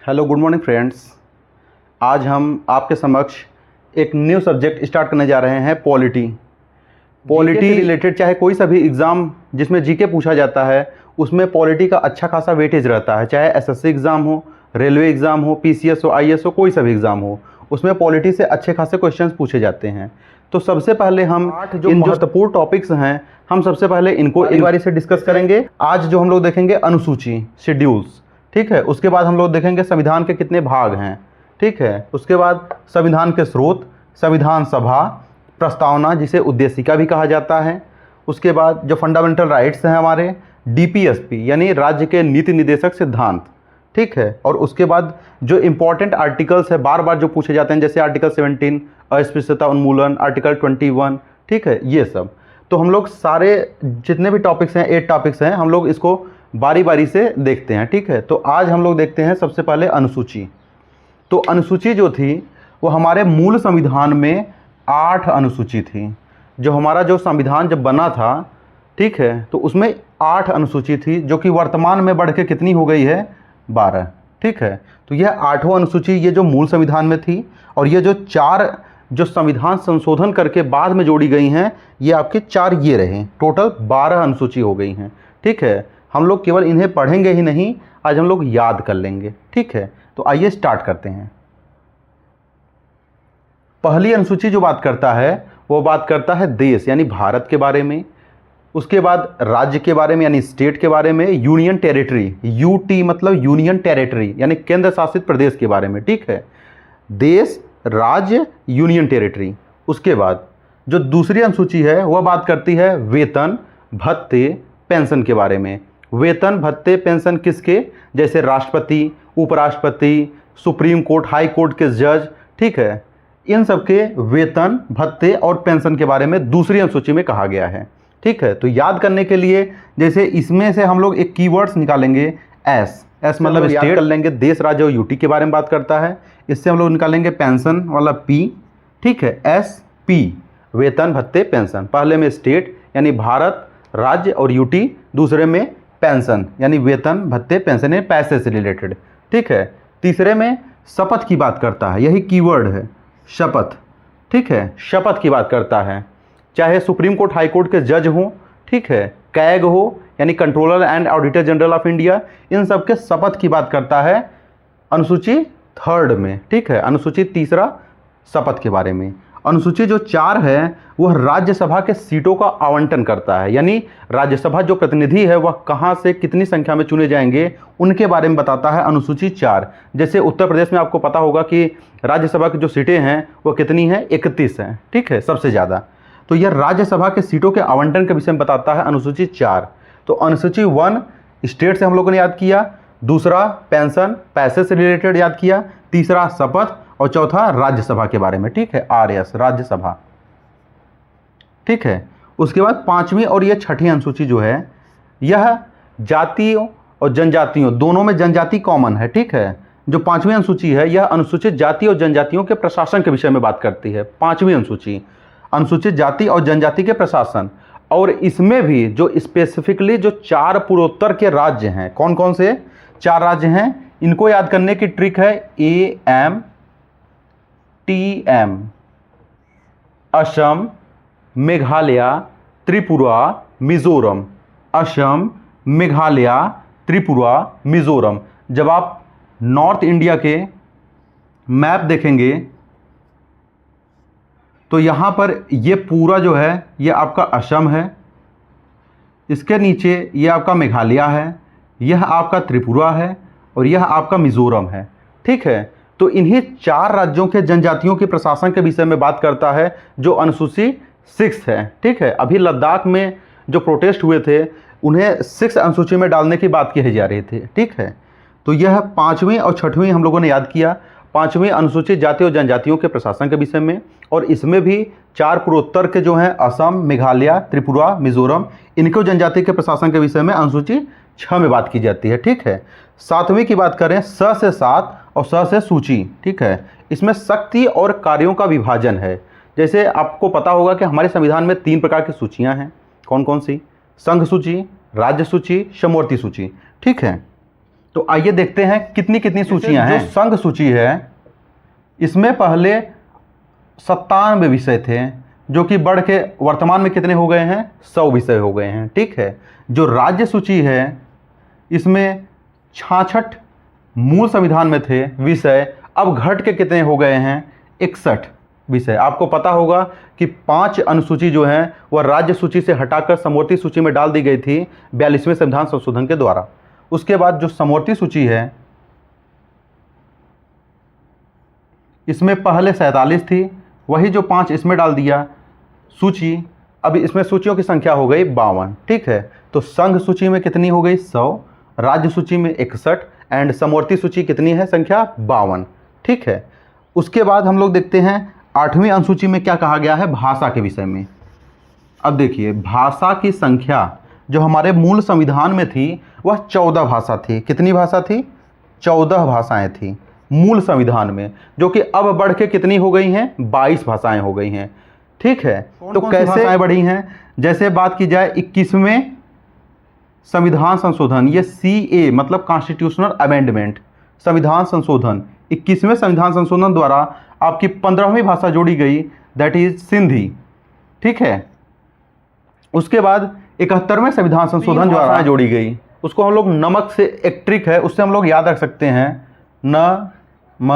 Hello good morning friends. आज हम आपके समक्ष एक न्यू सब्जेक्ट स्टार्ट करने जा रहे हैं, पॉलिटी से रिलेटेड। चाहे कोई सा भी एग्ज़ाम जिसमें जीके पूछा जाता है उसमें पॉलिटी का अच्छा खासा वेटेज रहता है। चाहे एसएससी एग्ज़ाम हो, रेलवे एग्ज़ाम हो, पीसीएस हो, आईएएस हो, कोई सा भी एग्ज़ाम हो, उसमें पॉलिटी से अच्छे खासे क्वेश्चंस पूछे जाते हैं। तो सबसे पहले हम जो महत्वपूर्ण टॉपिक्स हैं, हम सबसे पहले इनको एक बारी से डिस्कस करेंगे। आज जो हम लोग देखेंगे अनुसूची, शेड्यूल्स, ठीक है। उसके बाद हम लोग देखेंगे संविधान के कितने भाग हैं, ठीक है। उसके बाद संविधान के स्रोत, संविधान सभा, प्रस्तावना जिसे उद्देशिका भी कहा जाता है। उसके बाद जो फंडामेंटल राइट्स हैं हमारे, डीपीएसपी यानी राज्य के नीति निर्देशक सिद्धांत, ठीक है। और उसके बाद जो इम्पोर्टेंट आर्टिकल्स है बार बार जो पूछे जाते हैं, जैसे आर्टिकल 17 अस्पृश्यता उन्मूलन, आर्टिकल 21, ठीक है, ये सब। तो हम लोग सारे जितने भी टॉपिक्स हैं, 8 टॉपिक्स हैं, हम लोग इसको बारी बारी से देखते हैं, ठीक है। तो आज हम लोग देखते हैं सबसे पहले अनुसूची। तो अनुसूची जो थी वो हमारे मूल संविधान में 8 अनुसूची थी। जो हमारा जो संविधान जब बना था, ठीक है, तो उसमें 8 अनुसूची थी, जो कि वर्तमान में बढ़ के कितनी हो गई है, 12, ठीक है। तो यह 8वां अनुसूची ये जो मूल संविधान में थी, और ये जो 4 जो संविधान संशोधन करके बाद में जोड़ी गई हैं, ये आपके 4 ये रहे। टोटल 12 अनुसूची हो गई हैं, ठीक है। हम लोग केवल इन्हें पढ़ेंगे ही नहीं, आज हम लोग याद कर लेंगे, ठीक है। तो आइए स्टार्ट करते हैं। पहली अनुसूची जो बात करता है वो बात करता है देश यानी भारत के बारे में। उसके बाद राज्य के बारे में यानी स्टेट के बारे में, यूनियन टेरिटरी, यूटी मतलब यूनियन टेरिटरी यानी केंद्र शासित प्रदेश के बारे में, ठीक है। देश, राज्य, यूनियन टेरिटरी। उसके बाद जो दूसरी अनुसूची है वह बात करती है वेतन, भत्ते, पेंशन के बारे में। वेतन, भत्ते, पेंशन किसके, जैसे राष्ट्रपति, उपराष्ट्रपति, सुप्रीम कोर्ट, हाई कोर्ट के जज, ठीक है, इन सब के वेतन, भत्ते और पेंशन के बारे में दूसरी अनुसूची में कहा गया है, ठीक है। तो याद करने के लिए जैसे इसमें से हम लोग एक कीवर्ड्स निकालेंगे, एस मतलब स्टेट कर लेंगे, देश, राज्य और यूटी के बारे में बात करता है। इससे हम लोग निकालेंगे पेंशन वाला पी, ठीक है, एस पी, वेतन, भत्ते, पेंशन। पहले में स्टेट यानी भारत, राज्य और यूटी, दूसरे में पेंशन यानी वेतन, भत्ते, पेंशन यानी पैसे से रिलेटेड, ठीक है। तीसरे में शपथ की बात करता है, यही कीवर्ड है शपथ, ठीक है, शपथ की बात करता है। चाहे सुप्रीम कोर्ट, हाई कोर्ट के जज हों, ठीक है, कैग हो यानी controller and auditor general of India, इन सब के शपथ की बात करता है अनुसूची 3 में, ठीक है। अनुसूची 3 शपथ के बारे में। अनुसूची जो 4 है वह राज्यसभा के सीटों का आवंटन करता है, यानी राज्यसभा जो प्रतिनिधि है वह कहाँ से कितनी संख्या में चुने जाएंगे उनके बारे में बताता है अनुसूची 4। जैसे उत्तर प्रदेश में आपको पता होगा कि राज्यसभा की जो सीटें हैं वो कितनी हैं, 31 हैं, ठीक है, सबसे ज़्यादा। तो यह राज्यसभा के सीटों के आवंटन के विषय में बताता है अनुसूची 4। तो अनुसूची 1 स्टेट से हम लोगों ने याद किया, दूसरा पेंशन, पैसे से रिलेटेड याद किया, तीसरा शपथ और चौथा राज्यसभा के बारे में, ठीक है, आरएस राज्यसभा, ठीक है। उसके बाद 5वीं और ये 6ठी अनुसूची जो है यह जातियों और जनजातियों दोनों में जनजाति कॉमन है, ठीक है। जो 5वीं अनुसूची है यह अनुसूचित जाति और जनजातियों के प्रशासन के विषय में बात करती है। 5वीं अनुसूची अनुसूचित जाति और जनजाति के प्रशासन, और इसमें भी जो स्पेसिफिकली जो 4 पूर्वोत्तर के राज्य हैं, कौन कौन से 4 राज्य हैं, इनको याद करने की ट्रिक है AM, TM, असम, मेघालय, त्रिपुरा, मिजोरम। असम, मेघालय, त्रिपुरा, मिजोरम। जब आप नॉर्थ इंडिया के मैप देखेंगे तो यहाँ पर ये पूरा जो है ये आपका असम है, इसके नीचे ये आपका मेघालय है, यह आपका त्रिपुरा है और यह आपका मिजोरम है, ठीक है। तो इन्हीं 4 राज्यों के जनजातियों के प्रशासन के विषय में बात करता है जो अनुसूची 6 है, ठीक है। अभी लद्दाख में जो प्रोटेस्ट हुए थे उन्हें 6 अनुसूची में डालने की बात की जा रही थी, ठीक है। तो यह 5वीं और 6वीं हम लोगों ने याद किया। 5वीं अनुसूचित जाति और जनजातियों के प्रशासन के विषय में, और इसमें भी 4 पूर्वोत्तर के जो हैं असम, मेघालय, त्रिपुरा, मिजोरम, इनको जनजाति के प्रशासन के विषय में अनुसूची 6 में बात की जाती है, ठीक है। 7वीं की बात करें, स से 7 और स से सूची, ठीक है। इसमें शक्ति और कार्यों का विभाजन है। जैसे आपको पता होगा कि हमारे संविधान में 3 प्रकार की सूचियां हैं, कौन कौन सी, संघ सूची, राज्य सूची, समवर्ती सूची, ठीक है। तो आइए देखते हैं कितनी कितनी सूचियां हैं। जो संघ सूची है इसमें पहले 97 विषय थे, जो कि बढ़ के वर्तमान में कितने हो गए हैं, 100 विषय हो गए हैं। ठीक है। जो राज्य सूची है इसमें 66 मूल संविधान में थे विषय, अब घट के कितने हो गए हैं, 61 विषय। आपको पता होगा कि 5 अनुसूची जो हैं वह राज्य सूची से हटाकर समवर्ती सूची में डाल दी गई थी 42वें संविधान संशोधन के द्वारा। उसके बाद जो समवर्ती सूची है इसमें पहले 47 थी, वही जो 5 इसमें डाल दिया सूची, अब इसमें सूचियों की संख्या हो गई 52। ठीक है। तो संघ सूची में कितनी हो गई, 100, राज्य सूची में 61 एंड समवर्ती सूची कितनी है, संख्या 52। ठीक है। उसके बाद हम लोग देखते हैं 8वीं अनुसूची में क्या कहा गया है भाषा के विषय में। अब देखिए भाषा की संख्या जो हमारे मूल संविधान में थी वह 14 भाषा थी। कितनी भाषा थी, 14 भाषाएं थी मूल संविधान में, जो कि अब बढ़ के कितनी हो गई हैं, 22 भाषाएं हो गई हैं। ठीक है। तो कैसे भाषाएं बढ़ी हैं, जैसे बात की जाए 21वें संविधान संशोधन, ये CA मतलब कॉन्स्टिट्यूशनल अमेंडमेंट, संविधान संशोधन, 21वें संविधान संशोधन द्वारा आपकी 15वीं भाषा जोड़ी गई, दैट इज सिंधी। ठीक है। उसके बाद 71वें संविधान संशोधन द्वारा जोड़ी गई, उसको हम लोग नमक से एक ट्रिक है उससे हम लोग याद रख सकते हैं, न म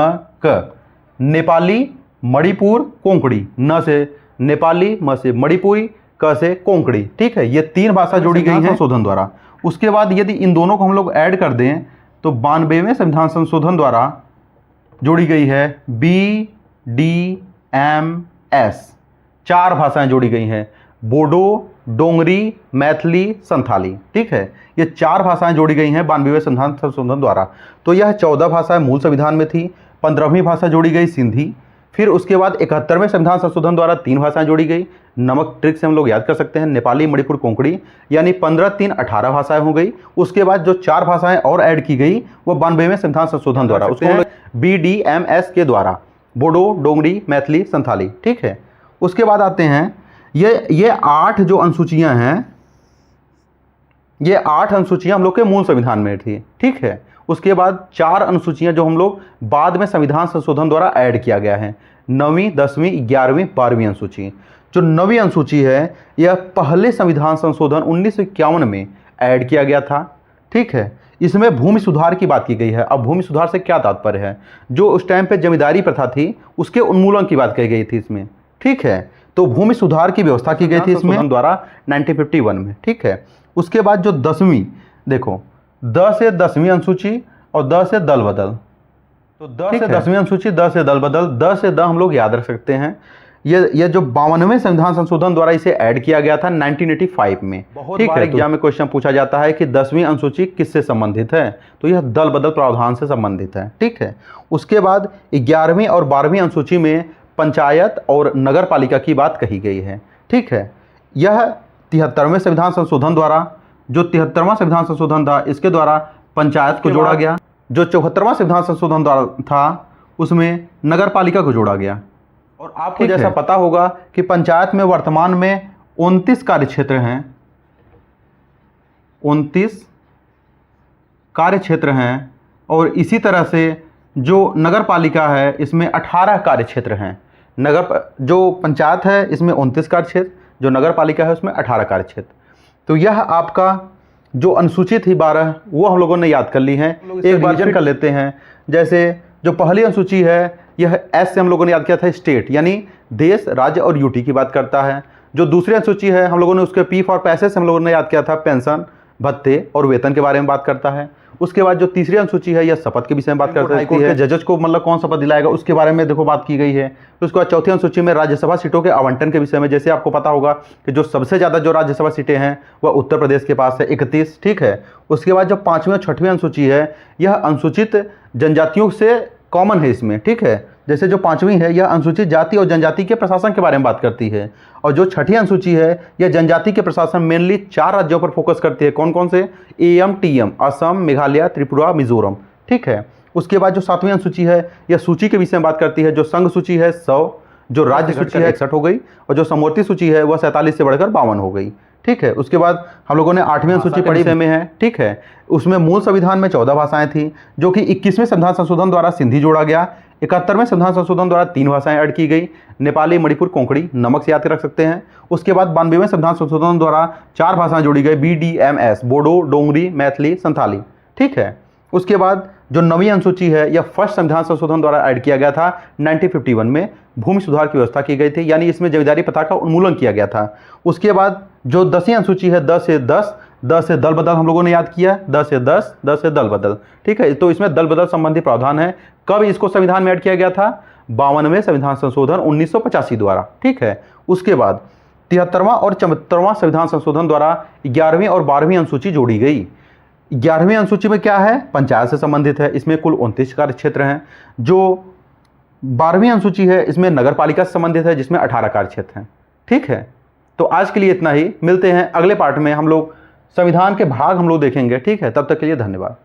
क, नेपाली, मणिपुर, कोंकणी, न से नेपाली, म से मणिपुरी, क से कोंकणी। ठीक है। ये 3 भाषा जोड़ी गई है संशोधन द्वारा। उसके बाद यदि इन दोनों को हम लोग ऐड कर दें तो 92वें संविधान संशोधन द्वारा जोड़ी गई है BDMS, 4 भाषाएं जोड़ी गई हैं, बोडो, डोंगरी, मैथिली, संथाली। ठीक है। ये 4 भाषाएं जोड़ी गई हैं 92वें संविधान संशोधन द्वारा। तो यह 14 भाषाएं मूल संविधान में थी, 15वीं भाषा जोड़ी गई सिंधी, फिर उसके बाद 71वें संविधान संशोधन द्वारा 3 भाषाएं जोड़ी गई, नमक ट्रिक से हम लोग याद कर सकते हैं, नेपाली, मणिपुर, कोंकणी, यानी 15, 3, 18 भाषाएं हो गई। उसके बाद जो 4 भाषाएं और ऐड की गई वो 92वें संविधान संशोधन द्वारा, उसको BDMS के द्वारा, बोडो, डोंगरी, मैथिली, संथाली। ठीक है। उसके बाद आते हैं ये 8 जो अनुसूचियां हैं, ये 8 अनुसूचियां हम लोग के मूल संविधान में थी। ठीक है। उसके बाद 4 अनुसूचियां जो हम लोग बाद में संविधान संशोधन द्वारा ऐड किया गया है, 9वीं, 10वीं, 11वीं, 12वीं अनुसूची। जो 9वीं अनुसूची है यह पहले संविधान संशोधन 1951 में ऐड किया गया था। ठीक है। इसमें भूमि सुधार की बात की गई है। अब भूमि सुधार से क्या तात्पर्य है, जो उस टाइम पे जमींदारी प्रथा थी उसके उन्मूलन की बात कही गई थी इसमें। ठीक है। तो भूमि सुधार की व्यवस्था की गई थी इसमें द्वारा 1951 में। ठीक है। उसके बाद जो 10वीं, देखो 10 से 10वीं अनुसूची और 10 से दल बदल, तो 10 से 10वीं अनुसूची, 10 से दल बदल, 10 से द हम लोग याद रख सकते हैं। ये जो 52वें संविधान संशोधन द्वारा इसे ऐड किया गया था 1985 में। बहुत बार एग्जाम में क्वेश्चन पूछा जाता है कि 10वीं अनुसूची किससे संबंधित है, तो यह दल बदल प्रावधान से संबंधित है। ठीक है। उसके बाद 11वीं और 12वीं अनुसूची में पंचायत और नगर पालिका की बात कही गई है। ठीक है। यह 73वें संविधान संशोधन द्वारा, जो 73वां संविधान संशोधन था इसके द्वारा पंचायत को जोड़ा गया। जो 74वां संविधान संशोधन द्वारा था उसमें नगर पालिका को जोड़ा गया। और आपको जैसा पता होगा कि पंचायत में वर्तमान में 29 कार्य क्षेत्र हैं, 29 कार्य क्षेत्र हैं, और इसी तरह से जो नगर पालिका है इसमें 18 कार्य क्षेत्र हैं। जो पंचायत है इसमें 29 कार्य क्षेत्र, जो नगर पालिका है उसमें 18 कार्य क्षेत्र। तो यह आपका जो अनुसूची थी 12 वो हम लोगों ने याद कर ली है। एक बार रिवीजन कर लेते हैं। जैसे जो पहली अनुसूची है यह एस से हम लोगों ने याद किया था, स्टेट यानी देश, राज्य और यूटी की बात करता है। जो दूसरी अनुसूची है हम लोगों ने उसके पी फॉर पैसे से हम लोगों ने याद किया था, पेंशन, भत्ते और वेतन के बारे में बात करता है। उसके बाद जो तीसरी अनुसूची है यह शपथ के विषय में बात करती है, जजेस को मतलब कौन शपथ दिलाएगा उसके बारे में देखो बात की गई है। उसके बाद चौथी अनुसूची में राज्यसभा सीटों के आवंटन के विषय में, जैसे आपको पता होगा कि जो सबसे ज़्यादा जो राज्यसभा सीटें हैं वह उत्तर प्रदेश के पास है, 31। ठीक है। उसके बाद जो 5वीं और 6वीं अनुसूची है यह अनुसूचित जनजातियों से कॉमन है इसमें। ठीक है। जैसे जो 5वीं है यह अनुसूचित जाति और जनजाति के प्रशासन के बारे में बात करती है, और जो 6ठी अनुसूची है यह जनजाति के प्रशासन मेनली 4 राज्यों पर फोकस करती है। कौन कौन से, AM/TM, असम, मेघालय, त्रिपुरा, मिजोरम। ठीक है। उसके बाद जो 7वीं अनुसूची है यह सूची के विषय में बात करती है। जो संघ सूची है 100, जो राज्य सूची है 61 हो गई, और जो समवर्ती सूची है वह 47 से बढ़कर 52 हो गई। ठीक है। उसके बाद हम लोगों ने 8वीं अनुसूची पढ़ी में है, ठीक है। उसमें मूल संविधान में 14 भाषाएं थी, जो कि 21वें संविधान संशोधन द्वारा सिंधी जोड़ा गया। 71वें संविधान संशोधन द्वारा 3 भाषाएं ऐड की गई, नेपाली, मणिपुर, कोंकणी, नमक से याद रख सकते हैं। उसके बाद 92वें संविधान संशोधन द्वारा 4 भाषाएं जोड़ी गई, BDMS, बोडो, डोंगरी, मैथिली, संथाली, ठीक है। उसके बाद जो 9वीं अनुसूची है, यह फर्स्ट संविधान संशोधन द्वारा ऐड किया गया था 1951 में, भूमि सुधार की व्यवस्था की गई थी, यानी इसमें जमींदारी प्रथा का उन्मूलन किया गया था। उसके बाद जो 10वीं अनुसूची है, 10 से 10, 10 से दल बदल हम लोगों ने याद किया, 10 से 10, 10 से दल बदल, ठीक है। तो इसमें दल बदल संबंधी प्रावधान है। कब इसको संविधान में ऐड किया गया था? 52वें संविधान संशोधन 1985 द्वारा, ठीक है। उसके बाद 73वां और 74वां संविधान संशोधन द्वारा 11वीं और 12वीं अनुसूची जोड़ी गई। 11वीं अनुसूची में क्या है? पंचायत से संबंधित है, इसमें कुल 29 कार्य क्षेत्र हैं। जो 12वीं अनुसूची है, इसमें नगर पालिका से संबंधित है, जिसमें 18 कार्य क्षेत्र हैं, ठीक है। तो आज के लिए इतना ही, मिलते हैं अगले पार्ट में। हम लोग संविधान के भाग हम लोग देखेंगे, ठीक है। तब तक के लिए धन्यवाद।